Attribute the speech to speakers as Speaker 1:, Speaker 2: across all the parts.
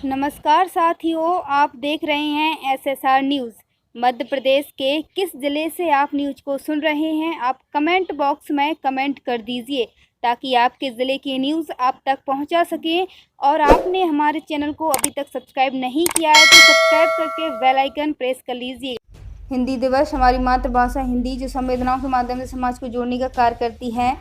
Speaker 1: नमस्कार साथियों, आप देख रहे हैं SSR न्यूज़। मध्य प्रदेश के किस ज़िले से आप न्यूज़ को सुन रहे हैं, आप कमेंट बॉक्स में कमेंट कर दीजिए ताकि आपके ज़िले की न्यूज़ आप तक पहुंचा सकें। और आपने हमारे चैनल को अभी तक सब्सक्राइब नहीं किया है तो सब्सक्राइब करके बेल आइकन प्रेस कर लीजिए। हिंदी दिवस हमारी मातृभाषा हिंदी जो संवेदनाओं के माध्यम से समाज को जोड़ने का कार्य करती है,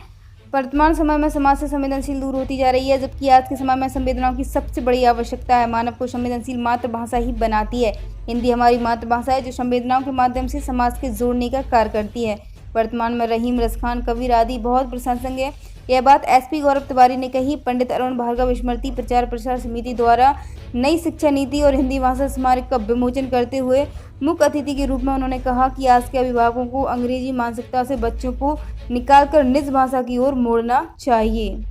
Speaker 1: वर्तमान समय में समाज से संवेदनशील दूर होती जा रही है, जबकि आज के समय में संवेदनाओं की सबसे बड़ी आवश्यकता है। मानव को संवेदनशील मातृभाषा ही बनाती है। हिंदी हमारी मातृभाषा है जो संवेदनाओं के माध्यम से समाज के जोड़ने का कार्य करती है। वर्तमान में रहीम, रसखान, कबीर आदि बहुत प्रशंसक है। यह बात SP गौरव तिवारी ने कही। पंडित अरुण भार्गव स्मृति प्रचार प्रसार समिति द्वारा नई शिक्षा नीति और हिंदी भाषा स्मारक का विमोचन करते हुए मुख्य अतिथि के रूप में उन्होंने कहा कि आज के अभिभावकों को अंग्रेजी मानसिकता से बच्चों को निकालकर निज भाषा की ओर मोड़ना चाहिए।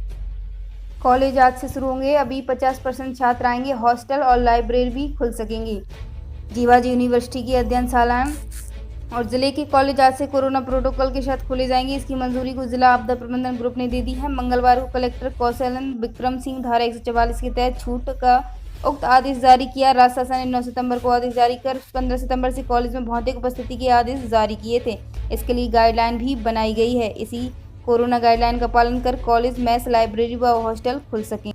Speaker 1: कॉलेज आज से शुरू होंगे। अभी 50% छात्र आएंगे। हॉस्टल और लाइब्रेरी भी खुल सकेंगी। जीवाजी यूनिवर्सिटी की अध्ययनशालाएं और जिले के कॉलेज आज से कोरोना प्रोटोकॉल के साथ खोले जाएंगे। इसकी मंजूरी को जिला आपदा प्रबंधन ग्रुप ने दे दी है। मंगलवार को कलेक्टर कौशलन विक्रम सिंह धारा 144 के तहत छूट का उक्त आदेश जारी किया। राज्य शासन ने 9 सितंबर को आदेश जारी कर 15 सितंबर से कॉलेज में भौतिक उपस्थिति के आदेश जारी किए थे। इसके लिए गाइडलाइन भी बनाई गई है। इसी कोरोना गाइडलाइन का पालन कर कॉलेज, मेस, लाइब्रेरी व हॉस्टल खुल सकें।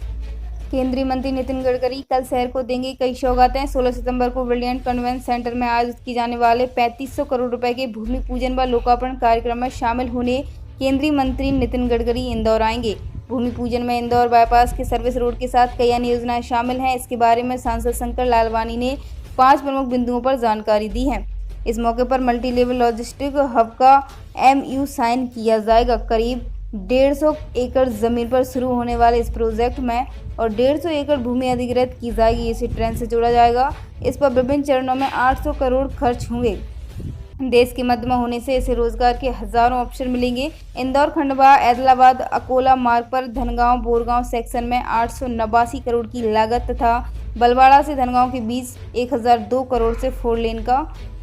Speaker 1: केंद्रीय मंत्री नितिन गडकरी कल शहर को देंगे कई सौगातें। 16 सितंबर को ब्रिलियंट कन्वेंशन सेंटर में आयोजित किए जाने वाले 3500 करोड़ रुपए के भूमि पूजन व लोकार्पण कार्यक्रम में शामिल होने केंद्रीय मंत्री नितिन गडकरी इंदौर आएंगे। भूमि पूजन में इंदौर बाईपास के सर्विस रोड के साथ कई अन्य योजनाएं शामिल हैं। इसके बारे में सांसद शंकर लालवानी ने 5 प्रमुख बिंदुओं पर जानकारी दी है। इस मौके पर मल्टी लेवल लॉजिस्टिक हब का MOU साइन किया जाएगा। करीब 150 एकड़ जमीन पर शुरू होने वाले इस प्रोजेक्ट में और 150 एकड़ भूमि अधिग्रहित की जाएगी। इसे ट्रेन से जोड़ा जाएगा। इस पर विभिन्न चरणों में 800 करोड़ खर्च होंगे। देश के मध्य में होने से इसे रोजगार के हजारों अवसर मिलेंगे। इंदौर, खंडवा, ऐदलाबाद, अकोला मार्ग पर धनगांव बोरगांव सेक्शन में 889 करोड़ की लागत तथा बलवाड़ा से धनगांव के बीच 1002 करोड़ से 4 लेन का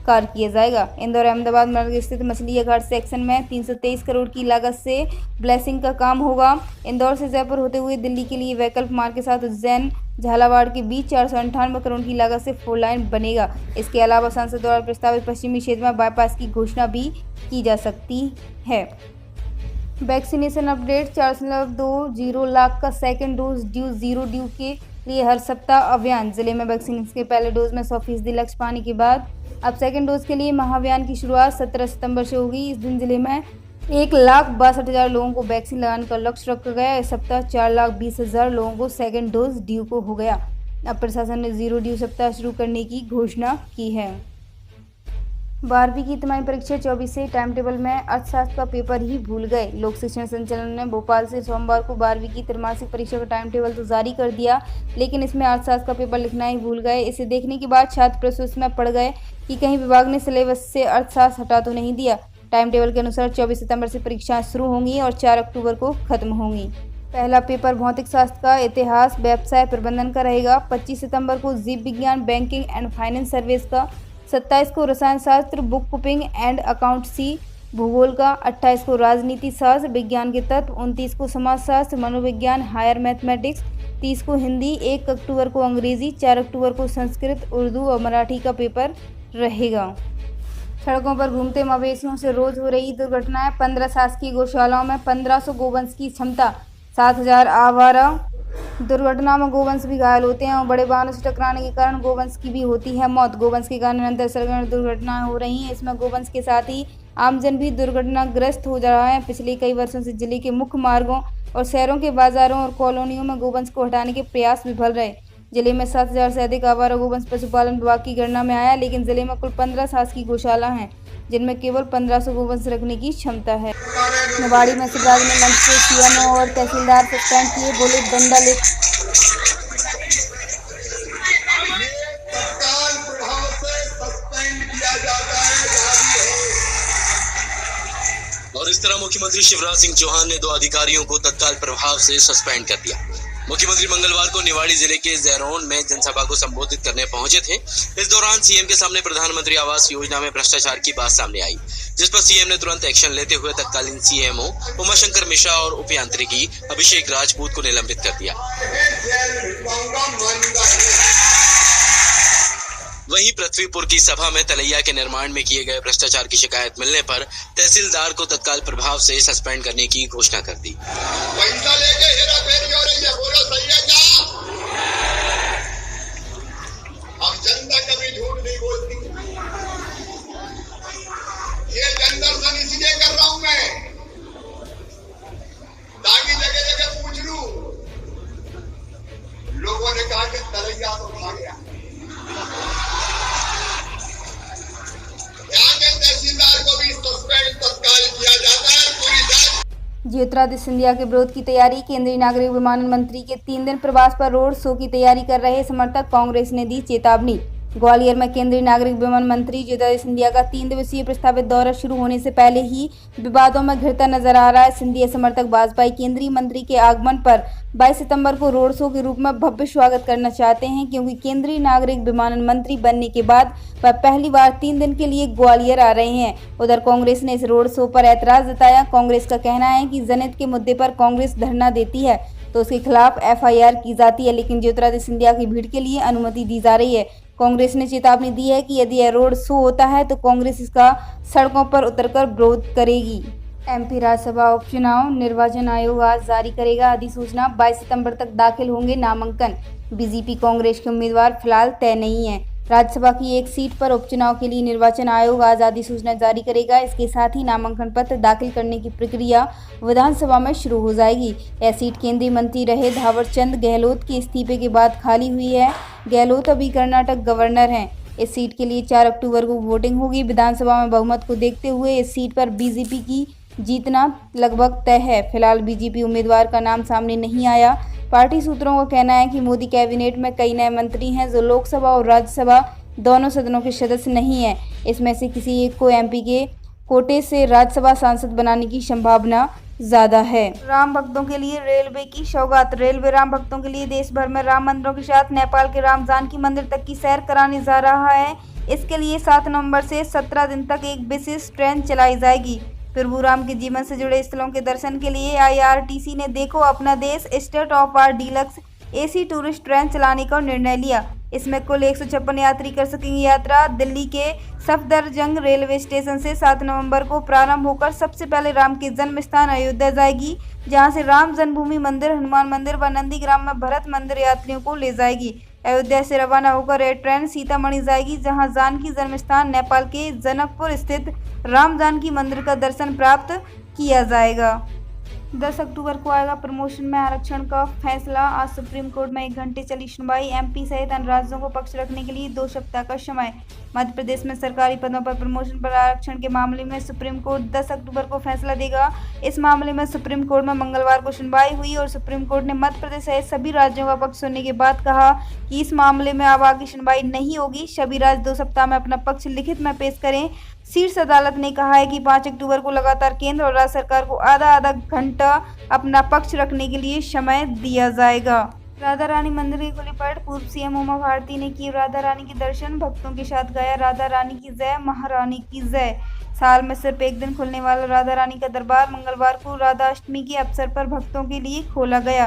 Speaker 1: कार्य किया जाएगा। इंदौर अहमदाबाद मार्ग स्थित मछलिया घाट सेक्शन में 323 करोड़ की लागत से ब्लेसिंग का काम होगा। इंदौर से जयपुर होते हुए दिल्ली के लिए वैकल्पिक मार्ग के साथ उज्जैन झालावाड़ के बीच 498 करोड़ की लागत से 4 लाइन बनेगा। इसके अलावा संसद द्वारा प्रस्तावित पश्चिमी क्षेत्र में बाईपास की घोषणा भी की जा सकती है। Vaccination update. 4.20 लाख का सेकेंड डोज ड्यू। 0 ड्यू के लिए हर सप्ताह अभियान। जिले में वैक्सीन के पहले डोज में 100% लक्ष्य पाने के बाद अब सेकेंड डोज के लिए महाअभियान की शुरुआत 17 सितंबर से होगी। इस दिन जिले में 1,62,000 लोगों को वैक्सीन लगाने का लक्ष्य रखा गया। इस सप्ताह 4,20,000 लोगों को सेकेंड डोज ड्यू को हो गया। अब प्रशासन ने 0 ड्यू सप्ताह शुरू करने की घोषणा की है। 12वीं की तिमाही परीक्षा 24 से टाइम टेबल में अर्थशास्त्र का पेपर ही भूल गए। लोक शिक्षण संचालन ने भोपाल से सोमवार को 12वीं की त्रैमासिक परीक्षा का टाइम टेबल तो जारी कर दिया, लेकिन इसमें अर्थशास्त्र का पेपर लिखना ही भूल गए। इसे देखने के बाद छात्र प्रश्न में पड़ गए कि कहीं विभाग ने सिलेबस से अर्थशास्त्र हटा तो नहीं दिया। टाइम टेबल के अनुसार 24 सितंबर से परीक्षाएं शुरू होंगी और 4 अक्टूबर को खत्म होंगी। पहला पेपर भौतिक शास्त्र का इतिहास, व्यवसाय प्रबंधन का रहेगा। 25 सितंबर को जीव विज्ञान, बैंकिंग एंड फाइनेंस सर्विस का। 27 को रसायन शास्त्र, बुक कीपिंग एंड अकाउंटेंसी, भूगोल का। 28 को राजनीति शास्त्र, विज्ञान के तत्व। 29 को समाजशास्त्र, मनोविज्ञान, हायर मैथमेटिक्स। 30 को हिंदी। 1 अक्टूबर को अंग्रेजी। 4 अक्टूबर को संस्कृत, उर्दू और मराठी का पेपर रहेगा। सड़कों पर घूमते मवेशियों से रोज हो रही दुर्घटनाएं। 15 शासकीय गौशालाओं में 1500 गोवंश की क्षमता। 7000 आवारा। दुर्घटना में गोवंश भी घायल होते हैं और बड़े वाहनों से टकराने के कारण गोवंश की भी होती है मौत। गोवंश के कारण निरंतर सड़क दुर्घटनाएं हो रही हैं। इसमें गोवंश के साथ ही आमजन भी दुर्घटनाग्रस्त हो रहा है। पिछले कई वर्षों से जिले के मुख्य मार्गों और शहरों के बाजारों और कॉलोनियों में गोवंश को हटाने के प्रयास विफल रहे। जिले में 7000 से अधिक आवारा गोवंश पशुपालन विभाग की गणना में आया, लेकिन जिले में कुल 15 शासकीय गौशाला हैं जिनमें केवल 1500 गोवंश रखने की क्षमता है। निवाड़ी में शिवराज ने मंच से CMO और तहसीलदार सस्पेंड किए। बोले डंडा ले
Speaker 2: और इस तरह मुख्यमंत्री शिवराज सिंह चौहान ने 2 अधिकारियों को तत्काल प्रभाव से सस्पेंड कर दिया। मुख्यमंत्री मंगलवार को निवाड़ी जिले के जैरोन में जनसभा को संबोधित करने पहुंचे थे। इस दौरान सीएम के सामने प्रधानमंत्री आवास योजना में भ्रष्टाचार की बात सामने आई, जिस पर सीएम ने तुरंत एक्शन लेते हुए तत्कालीन CMO उमाशंकर मिश्रा और उप यांत्रिकी अभिषेक राजपूत को निलंबित कर दिया। वहीं पृथ्वीपुर की सभा में तलैया के निर्माण में किए गए भ्रष्टाचार की शिकायत मिलने पर तहसीलदार को तत्काल प्रभाव से सस्पेंड करने की घोषणा कर दी।
Speaker 3: पैसा लेके हेराफेरी हो रही है, बोलो सही है क्या? अब जनता कभी झूठ नहीं बोलती। ये जनदर्शन इसलिए कर रहा हूं मैं, ताकि जगह जगह पूछ लूं। लोगों ने कहा कि तलैया तो खा गया, यहाँ के तहसीलदार को भी सस्पेंड तत्काल किया जाता है। पूरी जांच।
Speaker 1: ज्योतिरादित्य सिंधिया के विरोध की तैयारी। केंद्रीय नागरिक विमानन मंत्री के 3 दिन प्रवास पर रोड शो की तैयारी कर रहे समर्थक कांग्रेस ने दी चेतावनी। ग्वालियर में केंद्रीय नागरिक विमानन मंत्री ज्योतिरादित्य सिंधिया का 3 दिवसीय प्रस्तावित दौरा शुरू होने से पहले ही विवादों में घिरता नजर आ रहा है। सिंधिया समर्थक वाजपेयी केंद्रीय मंत्री के आगमन पर 22 सितंबर को रोड शो के रूप में भव्य स्वागत करना चाहते हैं, क्योंकि केंद्रीय नागरिक विमानन मंत्री बनने के बाद वह पहली बार 3 दिन के लिए ग्वालियर आ रहे हैं। उधर कांग्रेस ने इस रोड शो पर ऐतराज जताया। कांग्रेस का कहना है कि जनहित के मुद्दे पर कांग्रेस धरना देती है तो उसके खिलाफ FIR की जाती है, लेकिन ज्योतिरादित्य सिंधिया की भीड़ के लिए अनुमति दी जा रही है। कांग्रेस ने चेतावनी दी है कि यदि यह रोड शो होता है तो कांग्रेस इसका सड़कों पर उतरकर विरोध करेगी। MP राज्यसभा उपचुनाव। निर्वाचन आयोग आज जारी करेगा अधिसूचना। 22 सितंबर तक दाखिल होंगे नामांकन। बीजेपी कांग्रेस के उम्मीदवार फिलहाल तय नहीं है। राज्यसभा की एक सीट पर उपचुनाव के लिए निर्वाचन आयोग आज अधिसूचना जारी करेगा। इसके साथ ही नामांकन पत्र दाखिल करने की प्रक्रिया विधानसभा में शुरू हो जाएगी। यह सीट केंद्रीय मंत्री रहे थावरचंद गहलोत के इस्तीफे के बाद खाली हुई है। गहलोत अभी कर्नाटक गवर्नर हैं। इस सीट के लिए 4 अक्टूबर को वोटिंग होगी। विधानसभा में बहुमत को देखते हुए इस सीट पर बीजेपी की जीतना लगभग तय है। फिलहाल बीजेपी उम्मीदवार का नाम सामने नहीं आया। पार्टी सूत्रों का कहना है कि मोदी कैबिनेट में कई नए मंत्री हैं जो लोकसभा और राज्यसभा दोनों सदनों के सदस्य नहीं हैं। इसमें से किसी एक को MP के कोटे से राज्यसभा सांसद बनाने की संभावना ज्यादा है। राम भक्तों के लिए रेलवे की सौगात। रेलवे राम भक्तों के लिए देश भर में राम मंदिरों के साथ नेपाल के राम जानकी मंदिर तक की सैर कराने जा रहा है। इसके लिए 7 नवंबर से 17 दिन तक एक विशेष ट्रेन चलाई जाएगी। प्रभु राम के जीवन से जुड़े स्थलों के दर्शन के लिए IRTC ने देखो अपना देश state of art deluxe AC tourist train चलाने का निर्णय लिया। इसमें कुल 156 यात्री कर सकेंगे यात्रा। दिल्ली के सफदरजंग रेलवे स्टेशन से 7 नवंबर को प्रारंभ होकर सबसे पहले राम के जन्म स्थान अयोध्या जाएगी, जहां से राम जन्मभूमि मंदिर, हनुमान मंदिर व नंदीग्राम में भरत मंदिर यात्रियों को ले जाएगी। अयोध्या से रवाना होकर यह ट्रेन सीतामढ़ी जाएगी, जहां जानकी जन्म स्थान नेपाल के जनकपुर स्थित राम जानकी मंदिर का दर्शन प्राप्त किया जाएगा। 10 अक्टूबर को आएगा प्रमोशन में आरक्षण का फैसला। आज सुप्रीम कोर्ट में 1 घंटे चली सुनवाई। MP सहित अन्य राज्यों को पक्ष रखने के लिए 2 सप्ताह का समय। मध्य प्रदेश में सरकारी पदों पर प्रमोशन पर आरक्षण के मामले में सुप्रीम कोर्ट 10 अक्टूबर को फैसला देगा। इस मामले में सुप्रीम कोर्ट में मंगलवार को सुनवाई हुई और सुप्रीम कोर्ट ने मध्य प्रदेश सहित सभी राज्यों का पक्ष सुनने के बाद कहा कि इस मामले में अब आगे सुनवाई नहीं होगी। सभी राज्य 2 सप्ताह में अपना पक्ष लिखित में पेश करें। शीर्ष अदालत ने कहा है कि 5 अक्टूबर को लगातार केंद्र और राज्य सरकार को आधा घंटा अपना पक्ष रखने के लिए समय दिया जाएगा। राधा रानी मंदिर की खुली पट। पूर्व CM उमा भारती ने किए राधा रानी के दर्शन। भक्तों के साथ गाया राधा रानी की जय, महारानी की जय। साल में सिर्फ एक दिन खुलने वाला राधा रानी का दरबार मंगलवार को राधा अष्टमी के अवसर पर भक्तों के लिए खोला गया।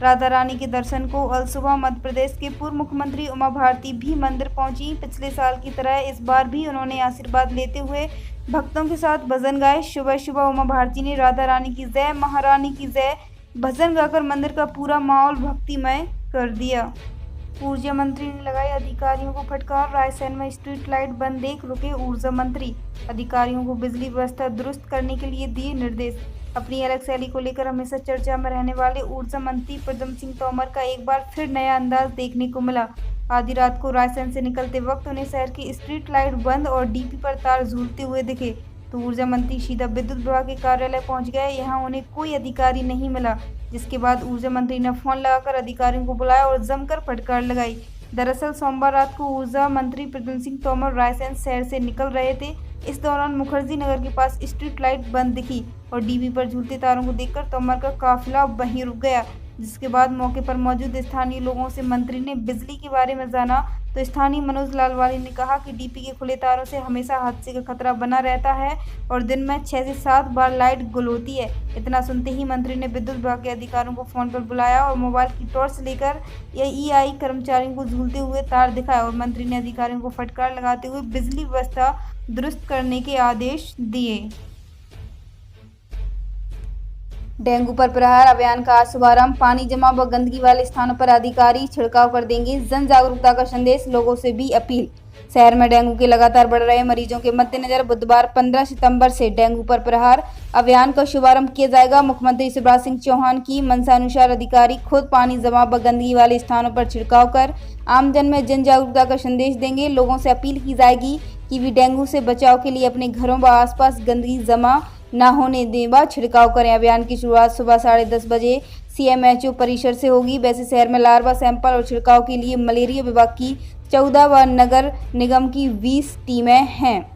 Speaker 1: राधा रानी के दर्शन को अल सुबह मध्य प्रदेश के पूर्व मुख्यमंत्री उमा भारती भी मंदिर पहुंची। पिछले साल की तरह इस बार भी उन्होंने आशीर्वाद लेते हुए भक्तों के साथ भजन गाए। सुबह सुबह उमा भारती ने राधा रानी की जय, महारानी की जय भजन गाकर मंदिर का पूरा माहौल भक्तिमय कर दिया। ऊर्जा मंत्री ने लगाई अधिकारियों को फटकार। रायसेन में स्ट्रीट लाइट बंद देख रुके ऊर्जा मंत्री। अधिकारियों को बिजली व्यवस्था दुरुस्त करने के लिए दिए निर्देश। अपनी अलग शैली को लेकर हमेशा चर्चा में रहने वाले ऊर्जा मंत्री प्रद्युम्न सिंह तोमर का एक बार फिर नया अंदाज देखने को मिला। आधी रात को रायसेन से निकलते वक्त उन्हें शहर की स्ट्रीट लाइट बंद और DP पर तार झूलते हुए दिखे तो ऊर्जा मंत्री सीधा विद्युत विभाग के कार्यालय पहुंच गए। यहाँ उन्हें कोई अधिकारी नहीं मिला, जिसके बाद ऊर्जा मंत्री ने फोन लगाकर अधिकारियों को बुलाया और जमकर फटकार लगाई। दरअसल सोमवार रात को ऊर्जा मंत्री प्रद्युम्न सिंह तोमर रायसेन शहर से निकल रहे थे। इस दौरान मुखर्जी नगर के पास स्ट्रीट लाइट बंद दिखी और DP पर झूलते तारों को देखकर तोमर का काफिला वहीं रुक गया। जिसके बाद मौके पर मौजूद स्थानीय लोगों से मंत्री ने बिजली के बारे में जाना तो स्थानीय मनोज लालवानी ने कहा कि डीपी के खुले तारों से हमेशा हादसे का खतरा बना रहता है और दिन में 6 से 7 बार लाइट गुल होती है। इतना सुनते ही मंत्री ने विद्युत विभाग के अधिकारियों को फोन पर बुलाया और मोबाइल की टॉर्च लेकर एईआई कर्मचारियों को झूलते हुए तार दिखाया और मंत्री ने अधिकारियों को फटकार लगाते हुए बिजली व्यवस्था दुरुस्त करने के आदेश दिए। डेंगू पर प्रहार अभियान का आज शुभारंभ। पानी जमा व गंदगी वाले स्थानों पर अधिकारी छिड़काव कर देंगे। जन जागरूकता का संदेश, लोगों से भी अपील। शहर में डेंगू के लगातार बढ़ रहे मरीजों के मद्देनजर बुधवार 15 सितंबर से डेंगू पर प्रहार अभियान का शुभारंभ किया जाएगा। मुख्यमंत्री शिवराज सिंह चौहान की मंशानुसार अधिकारी खुद पानी जमा व गंदगी वाले स्थानों पर छिड़काव कर आमजन में जन जागरूकता का संदेश देंगे। लोगों से अपील की जाएगी कि वे डेंगू से बचाव के लिए अपने घरों व आसपास गंदगी जमा न होने दें व छिड़काव करें। अभियान की शुरुआत सुबह 10:30 बजे CMHO परिसर से होगी। वैसे शहर में लार्वा सैंपल और छिड़काव के लिए मलेरिया विभाग की 14 व नगर निगम की 20 टीमें हैं।